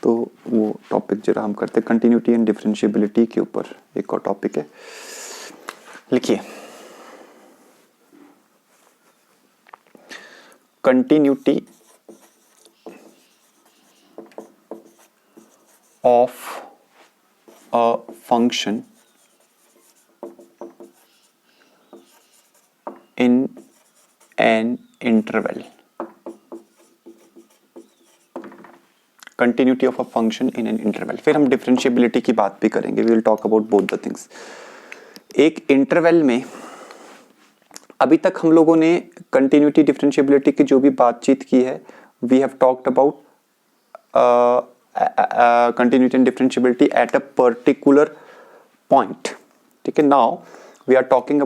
तो वो टॉपिक जरा हम करते हैं, कंटिन्यूटी एंड डिफरेंशिएबिलिटी के ऊपर एक और टॉपिक है। लिखिए, continuity of a function in an interval. Continuity of a function in an interval. फिर हम डिफरेंशिएबिलिटी की बात भी करेंगे, we will talk about both the things. एक इंटरवल में अभी तक हम लोगों ने कंटिन्यूटी डिफरेंशिएबिलिटी की जो भी बातचीत की है, we have talked about continuity and differentiability at a particular point. ठीक है, now we are talking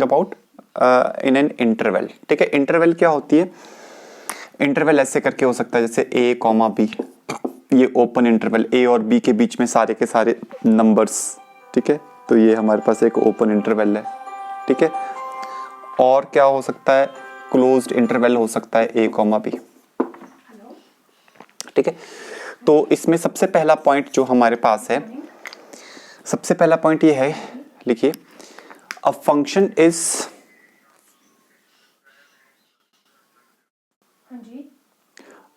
about in an interval. ठीक है, इंटरवल क्या होती है? इंटरवल ऐसे करके हो सकता है जैसे a कॉमा बी, ये ओपन इंटरवल, a और b के बीच में सारे के सारे नंबर्स। ठीक है, तो ये हमारे पास एक ओपन इंटरवल है। ठीक है, और क्या हो सकता है? क्लोज्ड इंटरवल हो सकता है a कॉमा बी। ठीक है, तो इसमें सबसे पहला पॉइंट जो हमारे पास है, सबसे पहला पॉइंट ये है, लिखिए, a function is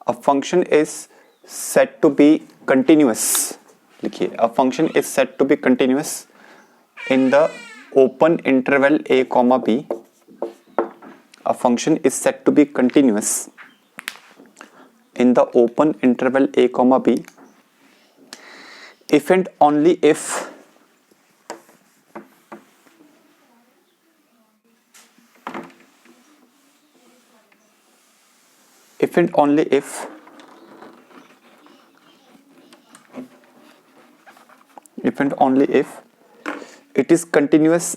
a function is said to be continuous। लिखिए, a function is said to be continuous in the open interval a comma b। a function is said to be continuous in the open interval a comma b if and only if and only if and only if it is continuous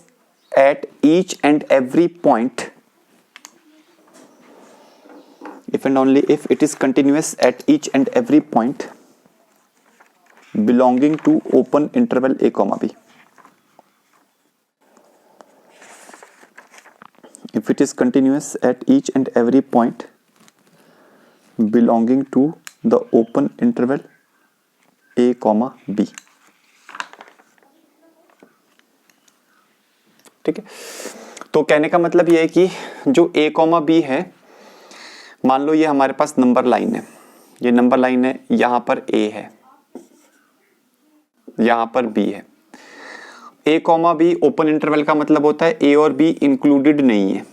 at each and every point, if and only if it is continuous at each and every point belonging to open interval a comma b। if it is continuous at each and every point belonging to the open interval a comma b। ठीक है, तो कहने का मतलब यह है कि जो a कॉमा b है, मान लो ये हमारे पास नंबर लाइन है, ये नंबर लाइन है, यहां पर a है, यहां पर b है। a comma b open interval का मतलब होता है a और b इंक्लूडेड नहीं है।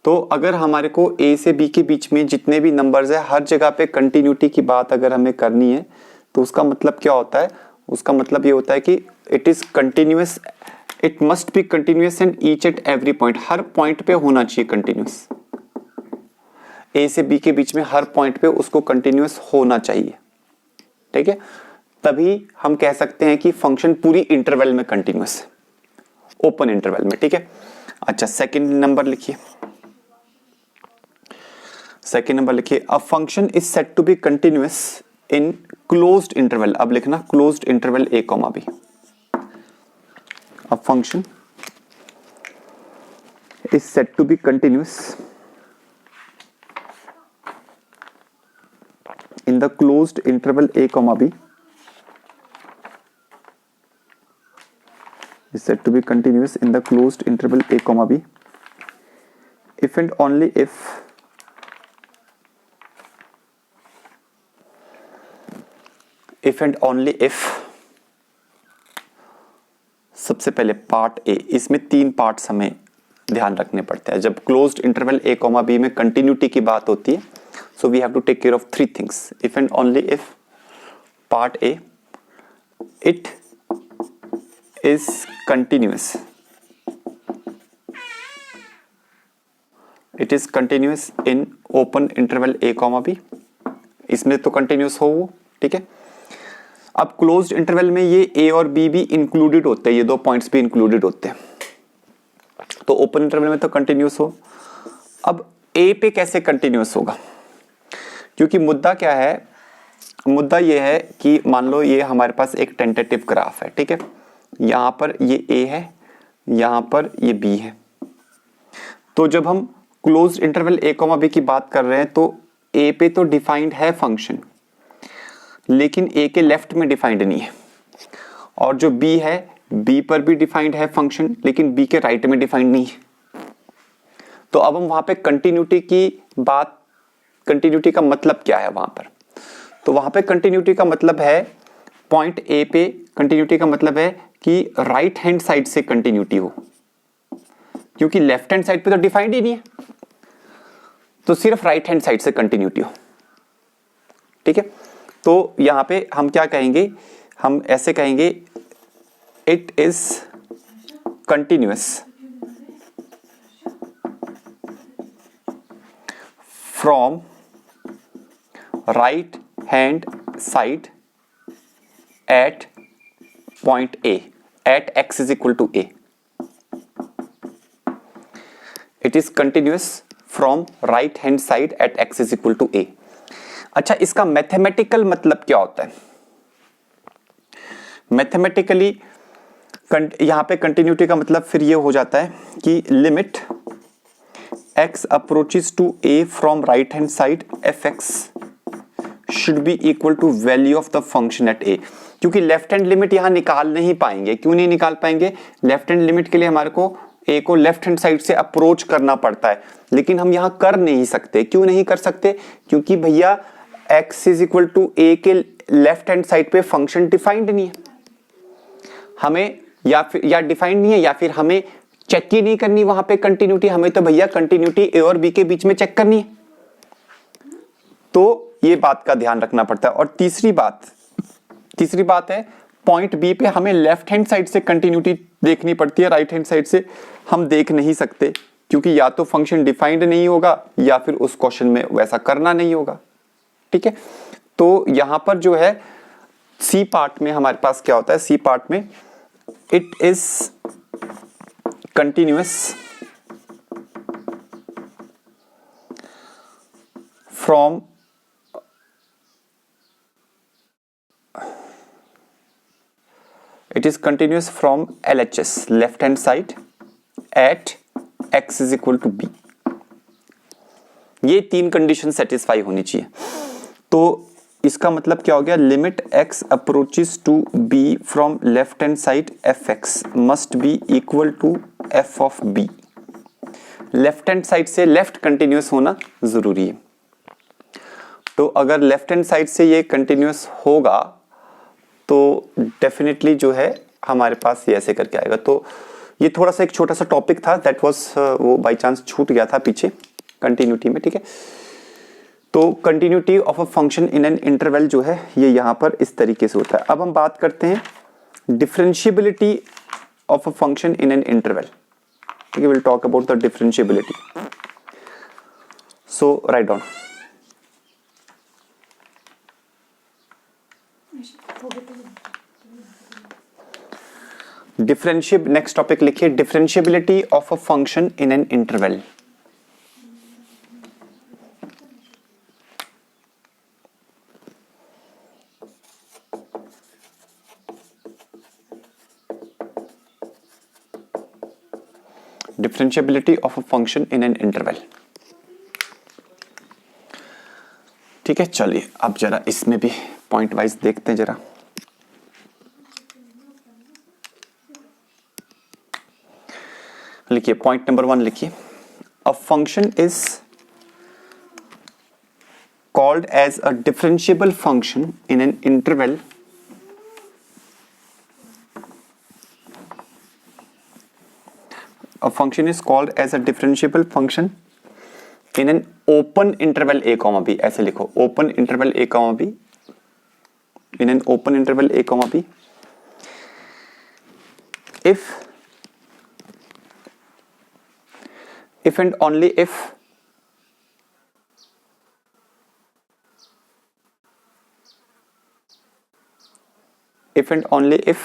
तो अगर हमारे को a से b के बीच में जितने भी नंबर्स है, हर जगह पे कंटिन्यूटी की बात अगर हमें करनी है, तो उसका मतलब क्या होता है? उसका मतलब ये होता है कि it is continuous, it must be continuous and each at every point. Her point पे होना चाहिए कंटिन्यूअस। a से b के बीच में हर पॉइंट पे उसको कंटिन्यूअस होना चाहिए। ठीक है, तभी हम कह सकते हैं कि फंक्शन पूरी इंटरवल में कंटिन्यूअस है, ओपन इंटरवल में। ठीक है, अच्छा, सेकंड नंबर लिखिए, सेकेंड नंबर लिखिए, a function is said to be continuous in closed interval. अब लिखना closed interval a comma b। A function is said to be continuous in the closed interval a comma b is said to be continuous in the closed interval a comma b if and only if सबसे पहले part A, इसमें तीन parts हमें ध्यान रखने पड़ते हैं जब closed interval a comma b में कंटिन्यूटी की बात होती है। So we have to take care of three things. If and only if part A, it is continuous, it is continuous in open interval a comma b। इसमें तो continuous हो वो। ठीक है, अब क्लोज्ड इंटरवल में ये a और b भी इंक्लूडेड होते हैं, ये दो पॉइंट्स भी इंक्लूडेड होते हैं। तो ओपन इंटरवल में तो कंटिन्यूअस हो। अब a पे कैसे कंटिन्यूअस होगा? क्योंकि मुद्दा क्या है? मुद्दा ये है कि मान लो ये हमारे पास एक टेंटेटिव ग्राफ है। ठीक है, यहां पर ये a है, यहां पर ये b है। तो जब हम closed interval a comma b की बात कर रहे हैं, तो ए पे तो डिफाइंड है फंक्शन, लेकिन ए के लेफ्ट में डिफाइंड नहीं है, और जो बी है बी पर भी डिफाइंड है फंक्शन, लेकिन बी के राइट में डिफाइंड नहीं है। तो अब हम वहां पे कंटिन्यूटी की बात, कंटिन्यूटी का मतलब क्या है वहां पर, तो वहां पे कंटिन्यूटी का मतलब है पॉइंट ए पे, कंटिन्यूटी का मतलब है कि राइट हैंड साइड से कंटिन्यूटी हो, क्योंकि लेफ्ट हैंड साइड पे तो डिफाइंड ही नहीं है, तो सिर्फ राइट हैंड साइड से कंटिन्यूटी हो। ठीक है, तो यहां पे हम क्या कहेंगे, हम ऐसे कहेंगे it is continuous from right hand side at point A at x is equal to A. It is continuous from right hand side at x is equal to A. अच्छा, इसका मैथमेटिकल मतलब क्या होता है? मैथमेटिकली यहां पे continuity का मतलब फिर ये हो जाता है कि limit x approaches to a from right hand side fx should be equal to value of the function at a। क्योंकि लेफ्ट हैंड लिमिट यहां निकाल नहीं पाएंगे। क्यों नहीं निकाल पाएंगे? लेफ्ट हैंड लिमिट के लिए हमारे को a को लेफ्ट हैंड साइड से अप्रोच करना पड़ता है, लेकिन हम यहां कर नहीं सकते। क्यों नहीं कर सकते? क्योंकि भैया x is equal to a के लेफ्ट हैंड साइड पे फंक्शन डिफाइंड नहीं है, हमें या डिफाइंड नहीं है, या फिर हमें चेक ही नहीं करनी वहां पे कंटिन्यूटी, हमें तो भैया कंटिन्यूटी ए और बी के बीच में चेक करनी है। तो ये बात का ध्यान रखना पड़ता है। और तीसरी बात है पॉइंट बी पे हमें लेफ्ट हैंड साइड से कंटिन्यूटी देखनी पड़ती है, राइट हैंड साइड से हम देख नहीं सकते, क्योंकि या तो फंक्शन डिफाइंड नहीं होगा या फिर उस क्वेश्चन में वैसा करना नहीं होगा। ठीक है, तो यहां पर जो है सी पार्ट में हमारे पास क्या होता है, सी पार्ट में it is continuous from LHS left hand side at x is equal to b. ये तीन कंडीशन सेटिस्फाई होनी चाहिए। तो इसका मतलब क्या हो गया, limit x approaches to b from left hand side fx must be equal to f of b। Left hand side से लेफ्ट कंटिन्यूअस होना जरूरी है। तो अगर लेफ्ट हैंड साइड से ये कंटिन्यूअस होगा तो डेफिनेटली जो है हमारे पास ये ऐसे करके आएगा। तो ये थोड़ा सा एक छोटा सा टॉपिक था, दैट वाज वो बाय चांस छूट गया था पीछे कंटिन्यूटी में। ठीक है, तो continuity of a function in an interval जो है ये यहां पर इस तरीके से होता है। अब हम बात करते हैं differentiability of a function in an interval. ठीक है, will talk about the differentiability. So write down. Next topic लिखिए, differentiability of a function in an interval. Differentiability of a function in an interval. ठीक है, चलिए अब जरा इसमें भी पॉइंट वाइज देखते हैं जरा। लिखिए पॉइंट नंबर 1 लिखिए, a function is called as a differentiable function in an interval a function is called as a differentiable function in an open interval a comma b। ऐसे लिखो, open interval a comma b, in an open interval a comma b if and only if and only if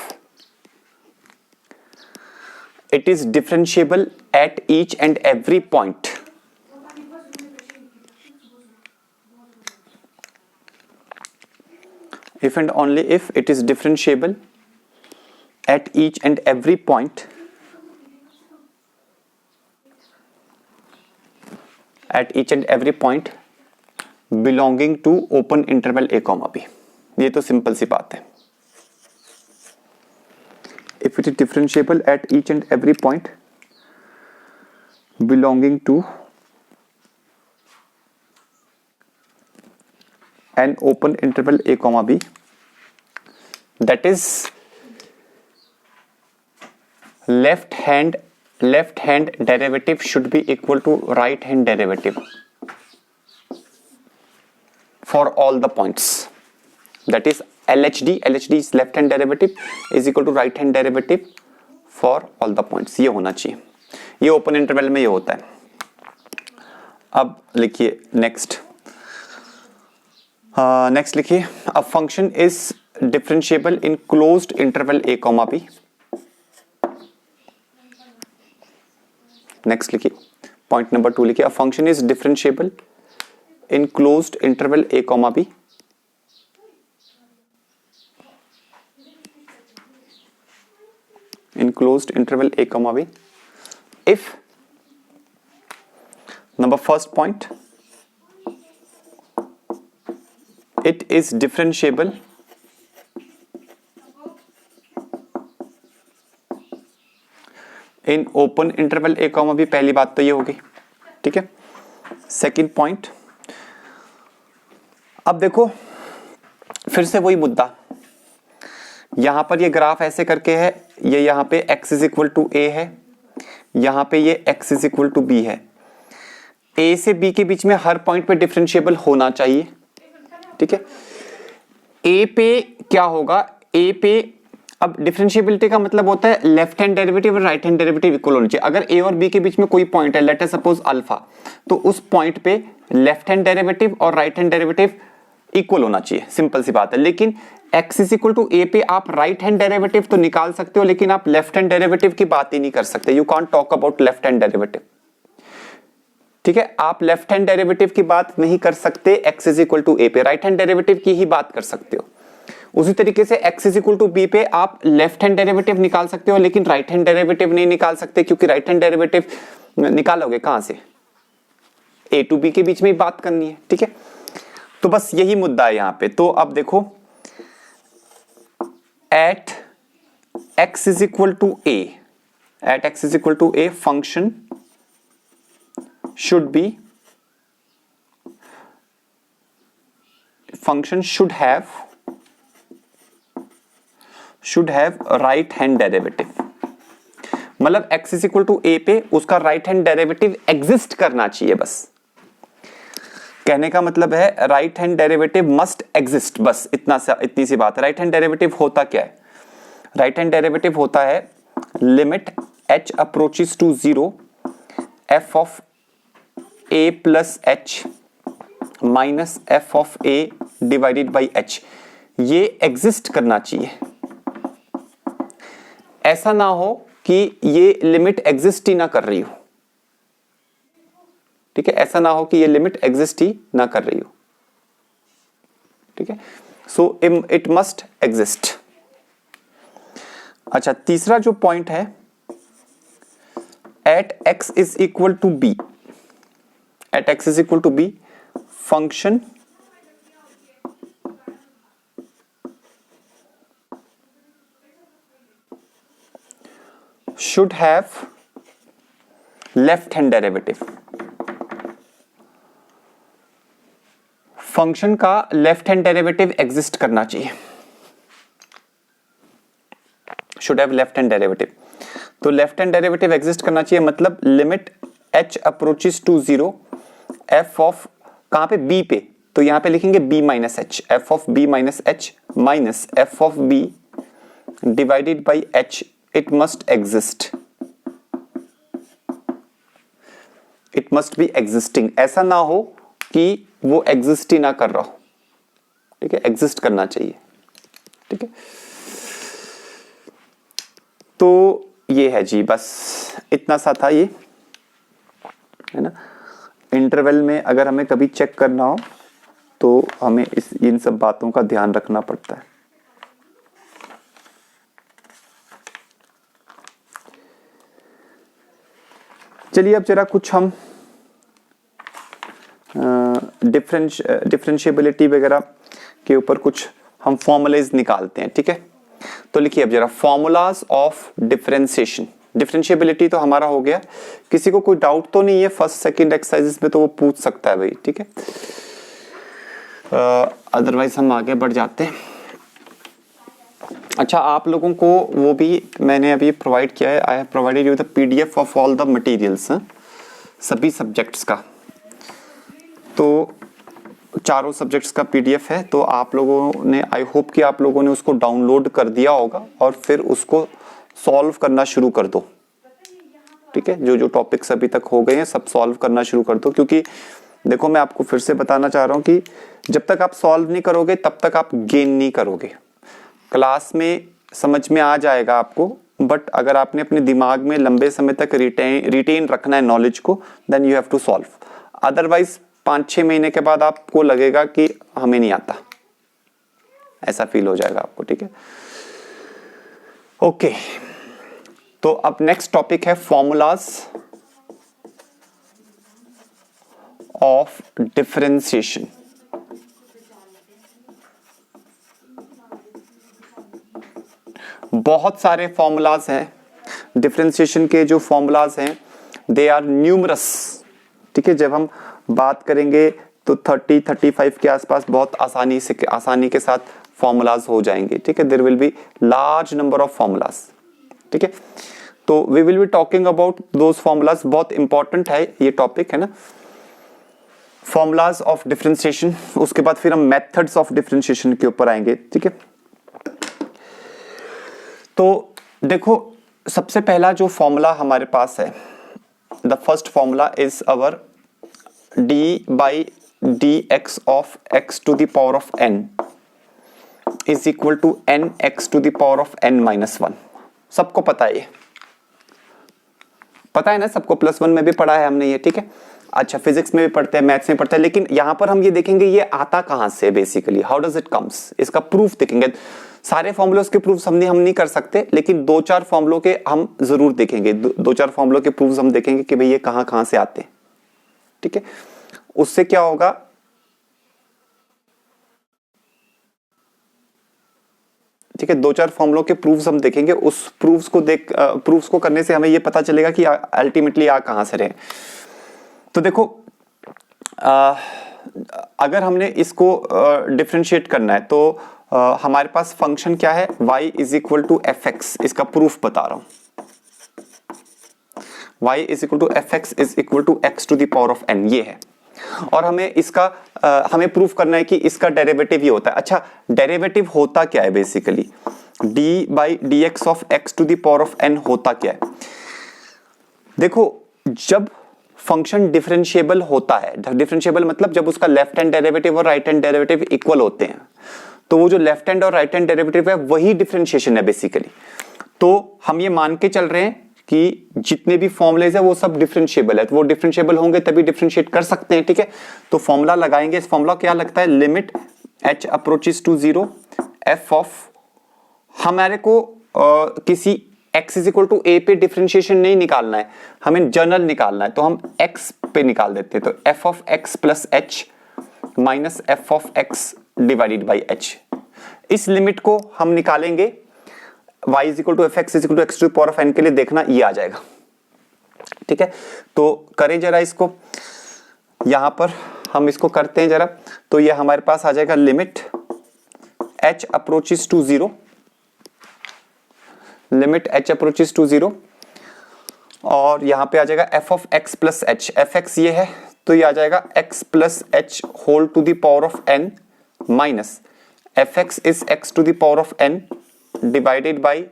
it is differentiable at each and every point if and only if it is differentiable at each and every point belonging to open interval a comma b. ये तो simple सी बात है। If it is differentiable at each and every point belonging to an open interval a comma b, that is left hand derivative should be equal to right hand derivative for all the points, that is LHD is left hand derivative is equal to right hand derivative for all the points। ये होना चाहिए, ये open interval में ये होता है। अब लिखिए नेक्स्ट लिखिए, a function is differentiable in closed interval a comma b. Next लिखिए पॉइंट नंबर 2 लिखिए, a function is differentiable in closed interval a comma b in closed interval a comma b if number first point it is differentiable in open interval a comma b। पहली बात तो ये होगी, ठीक है। Second point, अब देखो फिर से वही मुद्दा, यहां पर ये ग्राफ ऐसे करके है, ये यहां पे x is equal to a है, यहां पे ये x is equal to b है। a से b के बीच में हर पॉइंट पे डिफरेंशिएबल होना चाहिए, ठीक है। a पे क्या होगा, a पे अब डिफरेंशिएबिलिटी का मतलब होता है लेफ्ट हैंड डेरिवेटिव और राइट हैंड डेरिवेटिव इक्वल होने चाहिए। अगर a और b के बीच में कोई पॉइंट है, लेट अस सपोज अल्फा, तो उस पॉइंट पे लेफ्ट हैंड डेरिवेटिव और राइट हैंड डेरिवेटिव इक्वल होना चाहिए, सिंपल सी बात है। लेकिन x is equal to a पे आप राइट हैंड डेरिवेटिव तो निकाल सकते हो, लेकिन आप लेफ्ट हैंड डेरिवेटिव की बात ही नहीं कर सकते। You can't talk about left hand derivative, ठीक है। आप लेफ्ट हैंड डेरिवेटिव की बात नहीं कर सकते x is equal to a पे, राइट हैंड डेरिवेटिव की ही बात कर सकते हो। उसी तरीके से x is equal to b पे आप लेफ्ट हैंड डेरिवेटिव निकाल सकते हो, लेकिन राइट हैंड डेरिवेटिव नहीं निकाल सकते, क्योंकि राइट हैंड डेरिवेटिव निकालोगे कहां से, ए टू बी के बीच में ही बात करनी है, ठीक है। तो बस यही मुद्दा है यहां पे। तो अब देखो, at x is equal to a, at x is equal to a function should have right hand derivative. मतलब x is equal to a पे उसका राइट हैंड डेरिवेटिव एग्जिस्ट करना चाहिए। बस कहने का मतलब है right hand derivative must exist, बस इतनी सी बात है। राइट हैंड डेरिवेटिव होता क्या है, राइट हैंड डेरिवेटिव होता है limit h approaches to 0 f of a plus h minus f of a divided by h। ये एग्जिस्ट करना चाहिए, ऐसा ना हो कि ये लिमिट एग्जिस्ट ही ना कर रही हो, ठीक है। ऐसा ना हो कि ये लिमिट एग्जिस्ट ही ना कर रही हो, ठीक है। So it must exist. अच्छा, तीसरा जो पॉइंट है, at x is equal to b, at x is equal to b function should have left hand derivative। Function का लेफ्ट हैंड डेरिवेटिव एग्जिस्ट करना चाहिए, should have left hand derivative. तो left hand derivative exist करना चाहिए, मतलब limit h approaches to 0 f of कहां पे, b पे, तो यहां पे लिखेंगे b minus h, f of b minus h minus f of b divided by h। It must exist, it must be existing. ऐसा ना हो कि वो एग्जिस्ट ही ना कर रहा हो, ठीक है, एग्जिस्ट करना चाहिए, ठीक है। तो ये है जी, बस इतना सा था ये, है ना। इंटरवल में अगर हमें कभी चेक करना हो तो हमें इन सब बातों का ध्यान रखना पड़ता है। चलिए अब जरा कुछ हम डिफरेंशिएबिलिटी वगैरह के ऊपर कुछ हम फॉर्मूलाज निकालते हैं, ठीक है। तो लिखिए अब जरा फॉर्मूलाज ऑफ डिफरेंशिएशन। डिफरेंशिएबिलिटी तो हमारा हो गया, किसी को कोई डाउट तो नहीं है फर्स्ट सेकंड एक्सरसाइजेस में, तो वो पूछ सकता है भाई, ठीक है। अदरवाइज हम आगे बढ़ जाते हैं। अच्छा, आप लोगों को वो भी मैंने अभी प्रोवाइड किया है, I have provided you the PDF of all the materials, सभी सब्जेक्ट्स का। तो चारों सब्जेक्ट्स का पीडीएफ है, तो आप लोगों ने, आई होप कि आप लोगों ने उसको डाउनलोड कर दिया होगा और फिर उसको सॉल्व करना शुरू कर दो, ठीक है। जो जो टॉपिक्स अभी तक हो गए हैं सब सॉल्व करना शुरू कर दो, क्योंकि देखो मैं आपको फिर से बताना चाह रहा हूँ कि जब तक आप सॉल्व नहीं करोगे तब तक आप गेन नहीं करोगे। क्लास में समझ में आ जाएगा आपको, बट अगर आपने अपने दिमाग में लंबे समय तक रिटेन रखना है नॉलेज को, then you have to solve. Otherwise 5-6 महीने के बाद आपको लगेगा कि हमें नहीं आता, ऐसा फील हो जाएगा आपको, ठीक है। ओके, तो अब नेक्स्ट टॉपिक है फॉर्मूलाज ऑफ डिफरेंशिएशन। बहुत सारे फॉर्मूलाज हैं डिफरेंशिएशन के, जो फॉर्मूलाज हैं दे आर न्यूमरस, ठीक है। जब हम बात करेंगे तो 30-35 के आसपास बहुत आसानी के साथ फॉर्मूलाज हो जाएंगे, ठीक है। There will be large number of formulas, ठीक है। तो we will be talking about those formulas, बहुत इंपॉर्टेंट है ये टॉपिक, है ना, फॉर्मूलाज ऑफ डिफरेंशिएशन। उसके बाद फिर हम मेथड्स ऑफ डिफरेंशिएशन के ऊपर आएंगे, ठीक है। तो देखो सबसे पहला जो फॉर्मूला हमारे पास है, the first formula is our d by d x of x to the power of n is equal to n x to the power of n minus 1। सबको पता है, ये पता है ना सबको, +1 में भी पढ़ा है हमने ये, ठीक है। अच्छा, फिजिक्स में भी पढ़ते हैं, मैथ्स में पढ़ते हैं, लेकिन यहां पर हम ये देखेंगे ये आता कहां से, basically how does it comes, इसका प्रूफ देखेंगे। सारे फॉर्मूलों के प्रूफ हम नहीं कर सकते, लेकिन 2-4 फॉर्मूलों के हम जरूर देखेंगे, 2-4 फॉर्मूलों के प्रूफ हम देखेंगे कि भाई ये कहां से आते हैं, ठीक है। उससे क्या होगा, ठीक है, 2-4 फॉर्मूलों के प्रूफ्स हम देखेंगे। उस प्रूफ्स को करने से हमें ये पता चलेगा कि अल्टीमेटली आ कहां से रहे। तो देखो अगर हमने इसको डिफरेंशिएट करना है तो हमारे पास फंक्शन क्या है, y is equal to f x. इसका प्रूफ बता रहा हूं, y is equal to f x is equal to x to the power of n, ये है। और हमें इसका हमें प्रूफ करना है कि इसका डेरिवेटिव ये होता है। अच्छा, डेरिवेटिव होता क्या है basically, d by d x of x to the power of n होता क्या है। देखो जब फंक्शन डिफरेंशिएबल होता है, डिफरेंशिएबल मतलब जब उसका लेफ्ट हैंड डेरिवेटिव और राइट हैंड डेरिवेटिव इक्वल होते हैं, तो वो जो लेफ्ट हैंड और राइट हैंड डेरिवेटिव है वही डिफरेंशिएशन है बेसिकली। तो हम ये मान के चल रहे हैं कि जितने भी फॉर्मूलेज है वो सब डिफरेंशिएबल है, तो वो डिफरेंशिएबल होंगे तभी डिफरेंशिएट कर सकते हैं, ठीक है। तो फॉर्मूला लगाएंगे, इस फॉर्मूला क्या लगता है, limit h approaches to 0 f of, हमारे को किसी x is equal to a पे डिफरेंशिएशन नहीं निकालना है, हमें जनरल निकालना है, तो हम x पे निकाल देते हैं। तो f of x plus h minus f of x divided by h, इस लिमिट को हम निकालेंगे y is equal to f x is equal to x to power of n के लिए, देखना ये आ जाएगा, ठीक है। तो करें जरा इसको, यहां पर हम इसको करते हैं जरा, तो ये हमारे पास आ जाएगा limit h approaches to 0, limit h approaches to 0, और यहां पे आ जाएगा f of x plus h, f x ये है तो ये आ जाएगा x plus h whole to the power of n minus f x is x to the power of n divided by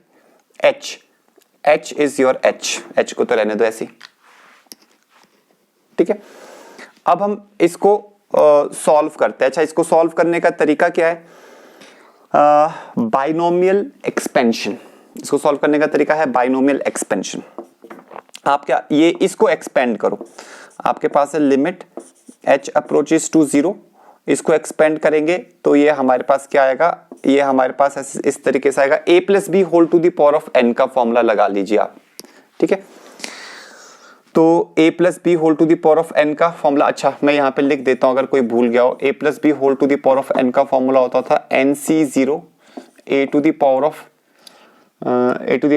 h, h is your h को तो रहने दो ऐसे, ठीक है। अब हम इसको सॉल्व करते हैं। अच्छा, इसको सॉल्व करने का तरीका क्या है, बाइनोमियल एक्सपेंशन। इसको सॉल्व करने का तरीका है बाइनोमियल एक्सपेंशन। आप क्या, ये इसको एक्सपेंड करो, आपके पास है लिमिट h अप्रोचेस टू 0, इसको एक्सपेंड करेंगे तो ये हमारे पास क्या आएगा, ये हमारे पास इस तरीके से आएगा, a plus b whole to the power of n का फॉर्मूला लगा लीजिए आप, ठीक है। तो a plus b whole to the power of n का फॉर्मूला, अच्छा मैं यहाँ पे लिख देता हूँ अगर कोई भूल गया हो, a plus b whole to the power of n का फॉर्मूला होता था nc0 a to the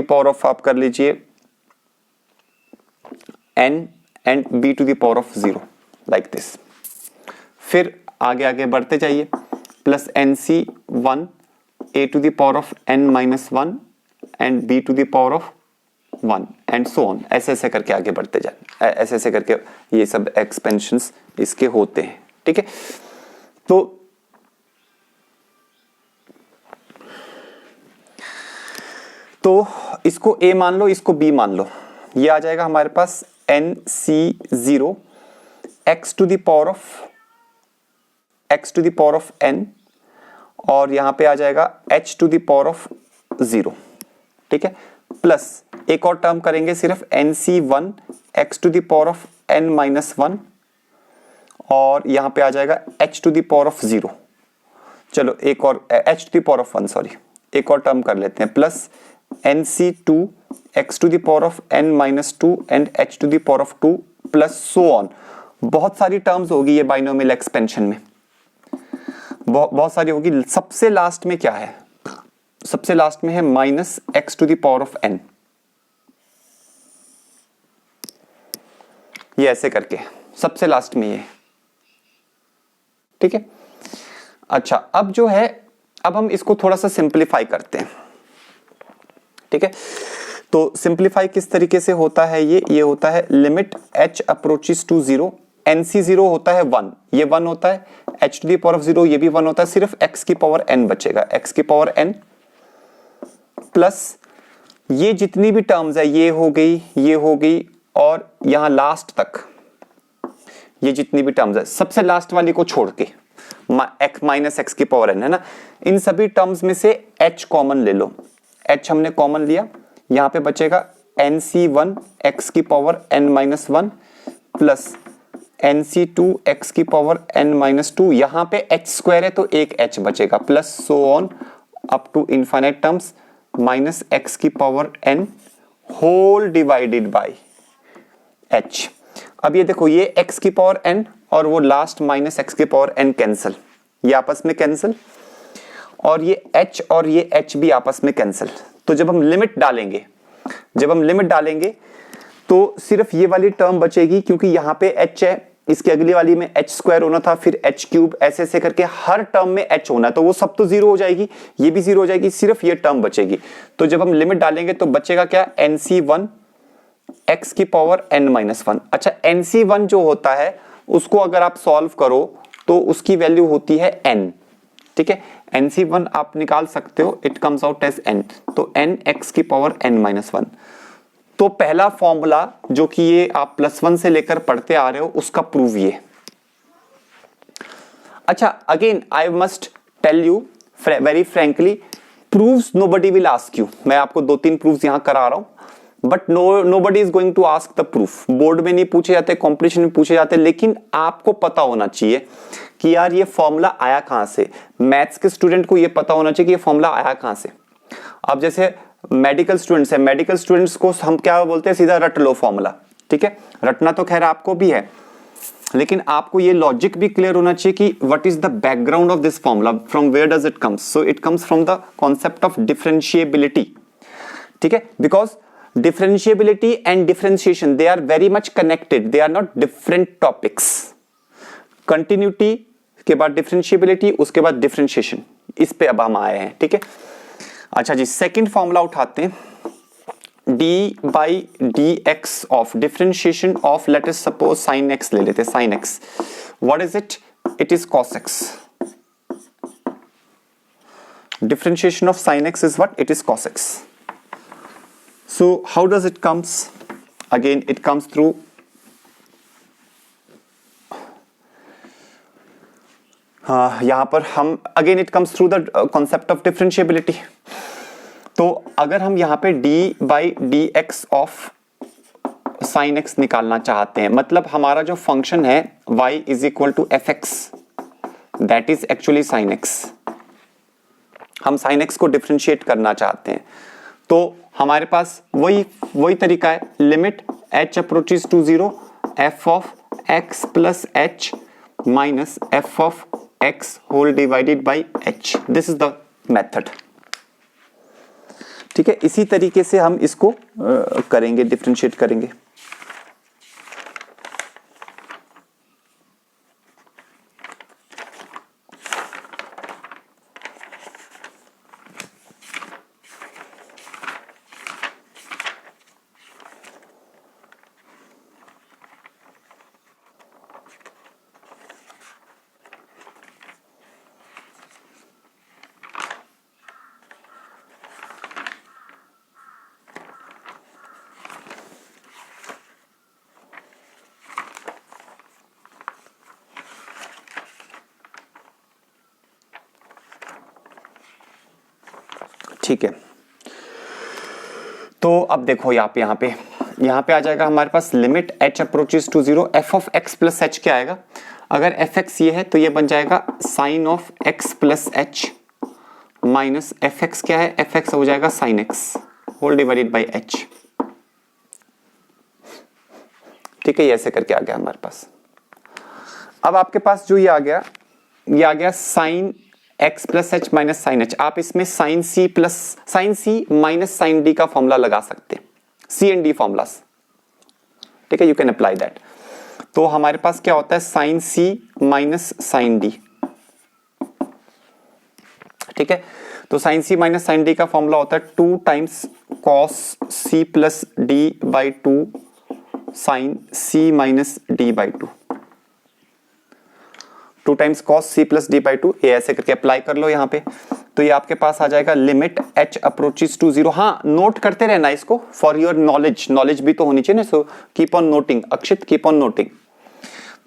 power of आप कर लीजिए n and b to the power of 0 like this. फिर आगे आगे बढ़ते जाइए, plus nc1 a to the power of n minus 1 and b to the power of 1 and so on, ऐसे ऐसे करके आगे बढ़ते जाए, ऐसे ऐसे करके ये सब एक्सपेंशंस इसके होते हैं। ठीक है, तो इसको a मान लो, इसको b मान लो, ये आ जाएगा हमारे पास nc0 x to the power of n और यहां पे आ जाएगा h to the power of 0। ठीक है, प्लस एक और टर्म करेंगे सिर्फ nc1 x to the power of n minus 1 और यहां पे आ जाएगा h to the power of 0। चलो एक और h to the power of 1, sorry, एक और टर्म कर लेते हैं, plus nc2 x to the power of n minus 2 and h to the power of 2 plus so on. बहुत सारी टर्म्स होगी ये बाइनोमियल एक्सपेंशन में, बहुत सारी होगी। सबसे लास्ट में क्या है? सबसे लास्ट में है minus x to the power of n, ये ऐसे करके सबसे लास्ट में ये। ठीक है, अच्छा अब जो है, अब हम इसको थोड़ा सा सिंप्लीफाई करते हैं। ठीक है, तो सिंप्लीफाई किस तरीके से होता है? ये होता है limit h approaches to 0, nc0 होता है 1, ये 1 होता है, h to the power of 0 ये भी 1 होता है, सिर्फ x की पावर n बचेगा, x की पावर n प्लस ये जितनी भी टर्म्स है, ये हो गई और यहां लास्ट तक ये जितनी भी टर्म्स है, सबसे लास्ट वाली को छोड़ के माइनस एक्स की पावर n है ना, इन सभी टर्म्स में से h कॉमन ले लो, h हमने कॉमन लिया, यहां पे बचेगा nc1 x की power n minus 1 plus nc2 x की पावर n माइनस 2, यहां पे h स्क्वायर है तो एक h बचेगा, plus so on up to infinite terms minus x की power n whole divided by h। अब ये देखो, ये x की पावर n और वो लास्ट माइनस x की पावर n कैंसिल, ये आपस में कैंसिल, और ये h और ये h भी आपस में कैंसिल। तो जब हम लिमिट डालेंगे तो सिर्फ ये वाली टर्म बचेगी, क्योंकि यहां पे h है, इसके अगली वाली में h स्क्वायर होना था, फिर h क्यूब, ऐसे ऐसे करके हर टर्म में h होना है, तो वो सब तो जीरो हो जाएगी, ये भी जीरो हो जाएगी, सिर्फ ये टर्म बचेगी। तो जब हम लिमिट डालेंगे तो बचेगा क्या? nc1 x की पावर n माइनस 1। अच्छा, nc1 जो होता है उसको अगर आप सॉल्व करो तो उसकी वैल्यू होती है n। ठीक है, nc1 आप निकाल सकते हो, it comes out as n, तो n x की पावर n माइनस 1। तो पहला फॉर्मूला जो कि ये आप +1 से लेकर पढ़ते आ रहे हो, उसका प्रूव ये। अच्छा, again I must tell you very frankly, proves nobody will ask you. मैं आपको 2-3 प्रूव्स यहां करा रहा हूं, but nobody is going to ask the proof. Board में नहीं पूछे जाते, कॉम्पिटिशन में पूछे जाते, लेकिन आपको पता होना चाहिए कि यार ये फॉर्मूला आया कहां से। मैथ्स के स्टूडेंट को ये पता होना चाहिए कि ये फॉर्मूला आया कहां से। अब जैसे मेडिकल स्टूडेंट्स है, मेडिकल स्टूडेंट्स को हम क्या बोलते हैं? सीधा रट लो फॉर्मूला। ठीक है, रटना तो खैर आपको भी है, लेकिन आपको ये लॉजिक भी क्लियर होना चाहिए कि what is the background of this formula, from where does it comes. So it comes from the concept of differentiability. ठीक है, because differentiability and differentiation, they are very much connected, they are not different topics. Continuity के बाद differentiability, उसके बाद differentiation, इस पे अब हम आए हैं। ठीक है, अच्छा जी, सेकंड फॉर्मूला उठाते हैं, d by d x of differentiation of, let us suppose sine x ले लेते हैं, sine x, what is it? It is cos x. Differentiation of sine x is what? It is cos x. So how does it comes? Again it comes through यहां पर हम again it comes through the concept of differentiability. तो अगर हम यहां पे d by d x of sine x निकालना चाहते हैं, मतलब हमारा जो फंक्शन है y is equal to f x, that is actually sine x. हम साइन एक्स को डिफरेंशिएट करना चाहते हैं, तो हमारे पास वही तरीका है, limit h approaches to 0, f of x plus h minus f of x whole divided by h. This is the method. ठीक है, इसी तरीके से हम इसको करेंगे, डिफरेंशिएट करेंगे. ठीक है, तो अब देखो यहाँ पे आ जाएगा हमारे पास limit h approaches to 0, f of x plus h क्या आएगा? अगर fx ये है तो ये बन जाएगा sine of x plus h minus fx क्या है? fx हो जाएगा sine x whole divided by h. ठीक है, ये ऐसे करके आ गया हमारे पास. अब आपके पास जो ये आ गया sine x plus h minus sine h. आप इसमें साइन सी माइनस साइन डी का फॉर्मूला लगा सकते हैं, सी एंड डी फॉर्मूलास. ठीक है, यू कैन अप्लाई दैट. तो हमारे पास क्या होता है? साइन सी माइनस साइन डी. ठीक है, तो साइन सी माइनस साइन डी का फॉर्मूला होता है 2 times cos c plus d by 2 sine C minus d by 2. 2 times cos c plus d by 2. ये ऐसे करके अप्लाई कर लो यहाँ पे. तो ये आपके पास आ जाएगा लिमिट h अप्रोचेस टू 0. हाँ, नोट करते रहना इसको फॉर योर नॉलेज भी तो होनी चाहिए ना. So keep on noting, Akshit keep on noting.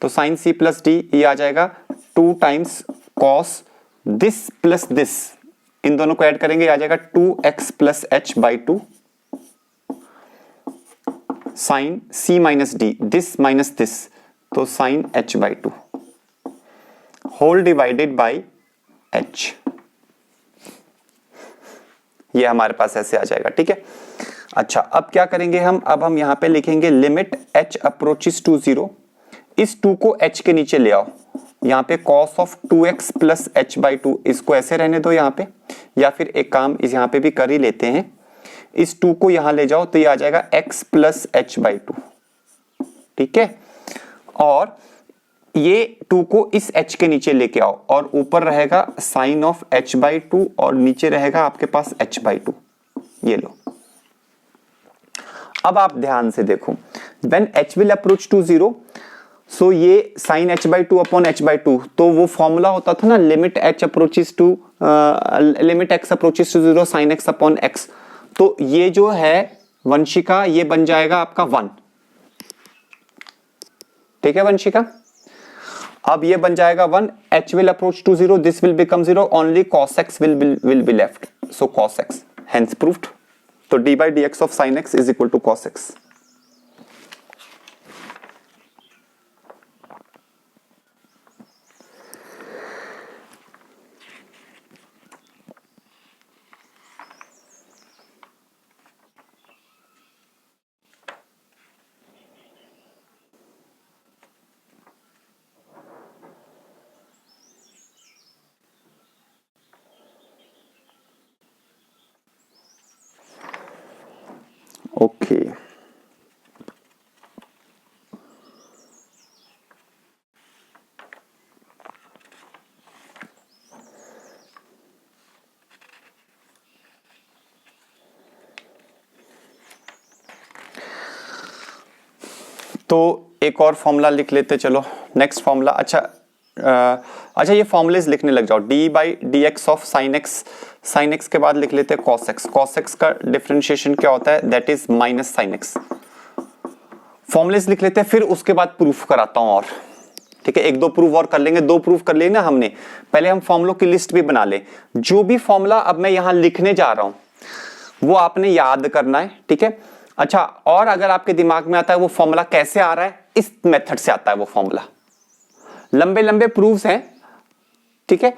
तो साइन सी प्लस डी ये आ जाएगा 2 times cos this plus this, इन दोनों को ऐड करेंगे, आ जाएगा 2x plus H by 2 sine C minus D, this minus this, तो sine h by 2 whole divided by h. ये हमारे पास ऐसे आ जाएगा. ठीक है, अच्छा अब क्या करेंगे हम? अब हम यहां पे लिखेंगे लिमिट h अप्रोचेस टू 0. इस 2 को h के नीचे ले आओ. यहां पे cos of 2x plus h by 2, इसको ऐसे रहने दो यहां पे, या फिर एक काम इस यहां पे भी कर ही लेते हैं. इस 2 को यहां ले जाओ तो ये आ जाएगा x प्लस h बाई 2. ठीक है, और ये 2 को इस h के नीचे लेके आओ और ऊपर रहेगा साइन ऑफ h बाई 2 और नीचे रहेगा आपके पास h बाई 2. ये लो. अब आप ध्यान से देखो, when h will approach to 0, so ये sine h by 2 upon h by 2, तो वो फॉर्मूला होता था ना limit h approaches to limit x approaches to 0 sine x upon x. तो ये जो है वंशिका, ये बन जाएगा आपका 1. ठीक है वंशिका, अब ये बन जाएगा 1. h will approach to 0, this will become 0, only cos x will be left, so cos x, hence proved. तो d by dx of sin x is equal to cos x. Okay, तो एक और फॉर्मूला लिख लेते. चलो next formula. अच्छा ये formulas लिखने लग जाओ. d by d x of sine x के बाद लिख लेते हैं cos x. cos x का डिफरेंशिएशन क्या होता है? That is minus sine x. Formulas लिख लेते हैं, फिर उसके बाद प्रूफ कराता हूं. और ठीक है, 1-2 प्रूफ और कर लेंगे. 2 प्रूफ कर लिए ना हमने, पहले हम फॉर्मूलों की लिस्ट भी बना ले. जो भी फॉर्मूला अब मैं यहां लिखने जा रहा हूं वो आपने याद करना है. ठीक है, अच्छा, और अगर आपके दिमाग में आता है वो फॉर्मूला कैसे आ रहा है, इस मेथड से आता है वो फॉर्मूला. लंबे प्रूफ्स हैं. ठीक है,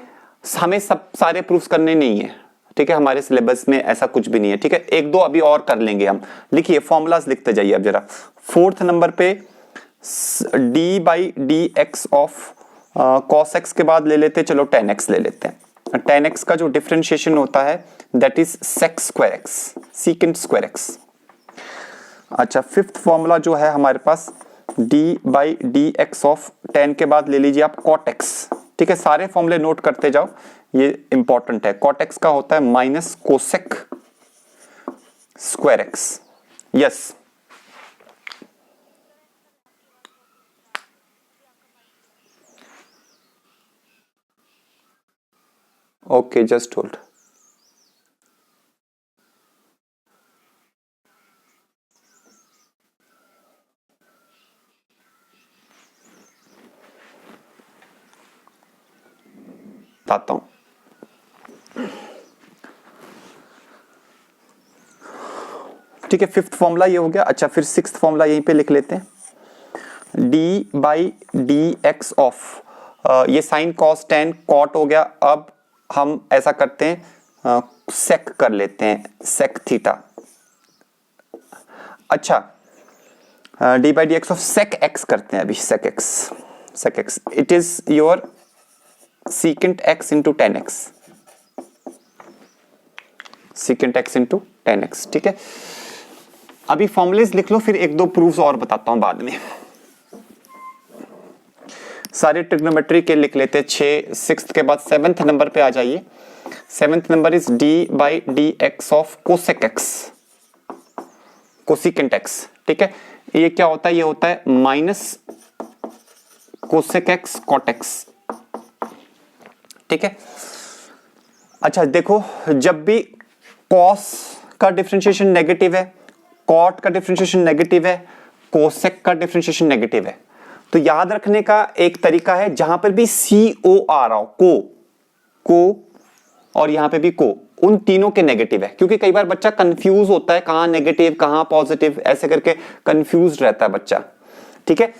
हमें सब सारे प्रूफ्स करने नहीं है, ठीक है, हमारे सिलेबस में ऐसा कुछ भी नहीं है। ठीक है, एक दो अभी और कर लेंगे हम। लिखिए, फॉर्मूलाज लिखते जाइए अब जरा। 4th नंबर पे d by d x of cos x के बाद ले लेते, चलो tan x ले लेते हैं। tan x का जो डिफरेंशिएशन होता है that is sec square x, secant square x। अच्छा, 5th फॉर्मूला जो है हमारे पास d by d x of tan के बाद ले लीजिए आप cot x। ठीक है, सारे फॉर्मूले नोट करते जाओ, ये इंपॉर्टेंट है। cot x का होता है minus cosec square x। Yes, okay, just hold. बताता हूं। ठीक है, 5th फॉर्मूला ये हो गया। अच्छा, फिर 6th फॉर्मूला यहीं पे लिख लेते हैं। d by d x of, ये साइन कॉस टेन कॉट हो गया। अब हम ऐसा करते हैं, सेक कर लेते हैं, सेक थीटा। अच्छा, d by d x of sec x करते हैं अभी, sec x, sec x it is your secant x into tan x, secant x into tan x. ठीक है, अभी फॉर्मुलेज लिख लो, फिर एक दो प्रूफ्स और बताता हूं बाद में। सारे ट्रिग्नोमेट्री के लिख लेते हैं 6। 6th के बाद 7th नंबर पे आ जाइए। 7th number is d by d x of cosec x, cosecant x. ठीक है, ये क्या होता है? ये होता है minus cosec x cot x. ठीक है, अच्छा देखो, जब भी कॉस का डिफरेंशिएशन नेगेटिव है, कॉट का डिफरेंशिएशन नेगेटिव है, कोसेक का डिफरेंशिएशन नेगेटिव है, तो याद रखने का एक तरीका है, जहां पर भी CO आ रहा हो, को और यहां पे भी को, उन तीनों के नेगेटिव है। क्योंकि कई बार बच्चा कंफ्यूज होता है, कहां नेगेटिव कहां पॉजिटिव, ऐसे करके कंफ्यूज रहता है बच्चा। ठीक है,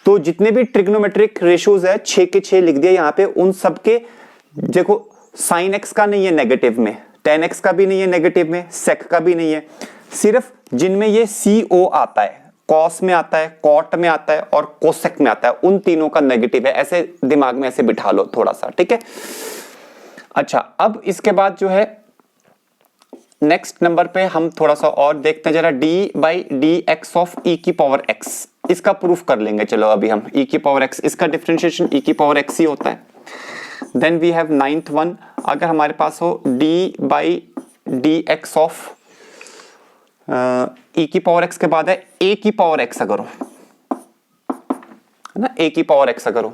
तो जितने भी ट्रिग्नोमेट्रिक रेशियोज है 6 के 6 लिख दिया यहां पे, उन सबके देखो, साइन एक्स का नहीं है नेगेटिव में, टेन एक्स का भी नहीं है नेगेटिव में, सेक का भी नहीं है, सिर्फ जिनमें ये CO आता है, कॉस में आता है, कॉट में आता है और कोसेक में आता है, उन तीनों का नेगेटिव है। ऐसे दिमाग में ऐसे बिठा लो थोड़ा सा। ठीक है, अच्छा, अब इसके बाद जो है नेक्स्ट नंबर पे हम थोड़ा सा और देखते हैं जरा, d by d x of e की पावर x, इसका प्रूफ कर लेंगे। चलो अभी हम e की पावर x, इसका डिफरेंशिएशन e की पावर x ही होता है। Then we have 9th one, अगर हमारे पास हो d by d x of e की पावर x के बाद है a की पावर x, अगर हो, है ना, a की पावर x अगर हो,